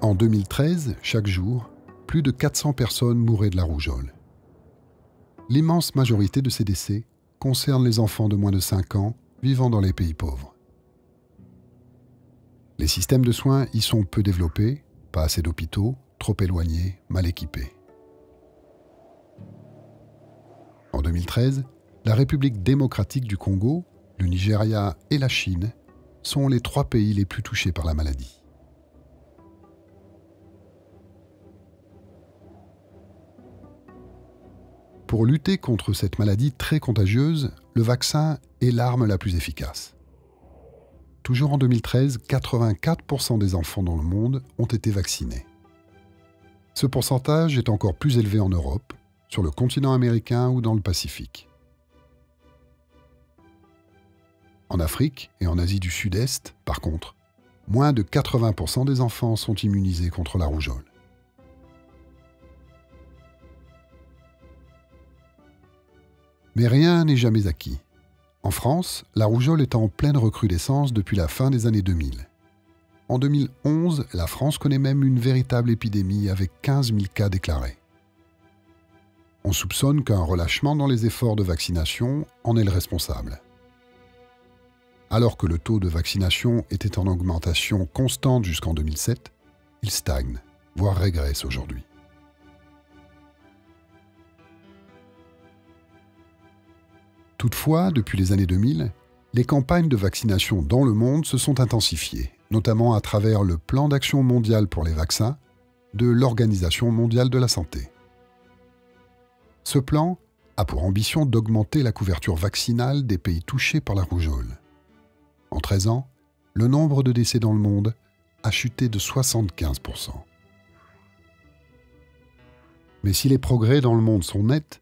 En 2013, chaque jour, plus de 400 personnes mouraient de la rougeole. L'immense majorité de ces décès concerne les enfants de moins de 5 ans vivant dans les pays pauvres. Les systèmes de soins y sont peu développés, pas assez d'hôpitaux, trop éloignés, mal équipés. En 2013, la République démocratique du Congo, le Nigeria et la Chine sont les 3 pays les plus touchés par la maladie. Pour lutter contre cette maladie très contagieuse, le vaccin est l'arme la plus efficace. Toujours en 2013, 84% des enfants dans le monde ont été vaccinés. Ce pourcentage est encore plus élevé en Europe, sur le continent américain ou dans le Pacifique. En Afrique et en Asie du Sud-Est, par contre, moins de 80% des enfants sont immunisés contre la rougeole. Mais rien n'est jamais acquis. En France, la rougeole est en pleine recrudescence depuis la fin des années 2000. En 2011, la France connaît même une véritable épidémie avec 15 000 cas déclarés. On soupçonne qu'un relâchement dans les efforts de vaccination en est le responsable. Alors que le taux de vaccination était en augmentation constante jusqu'en 2007, il stagne, voire régresse aujourd'hui. Toutefois, depuis les années 2000, les campagnes de vaccination dans le monde se sont intensifiées, notamment à travers le Plan d'action mondial pour les vaccins de l'Organisation mondiale de la santé. Ce plan a pour ambition d'augmenter la couverture vaccinale des pays touchés par la rougeole. En 13 ans, le nombre de décès dans le monde a chuté de 75%. Mais si les progrès dans le monde sont nets,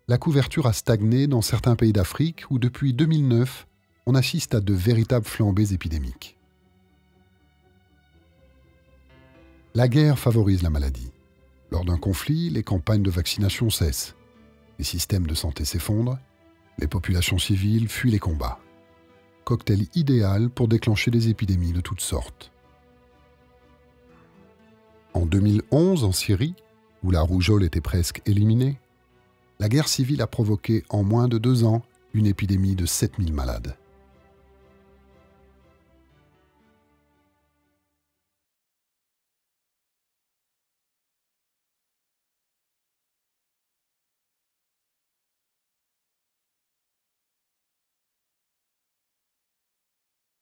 la couverture a stagné dans certains pays d'Afrique où depuis 2009, on assiste à de véritables flambées épidémiques. La guerre favorise la maladie. Lors d'un conflit, les campagnes de vaccination cessent. Les systèmes de santé s'effondrent, les populations civiles fuient les combats. Cocktail idéal pour déclencher des épidémies de toutes sortes. En 2011, en Syrie, où la rougeole était presque éliminée, la guerre civile a provoqué en moins de 2 ans une épidémie de 7000 malades.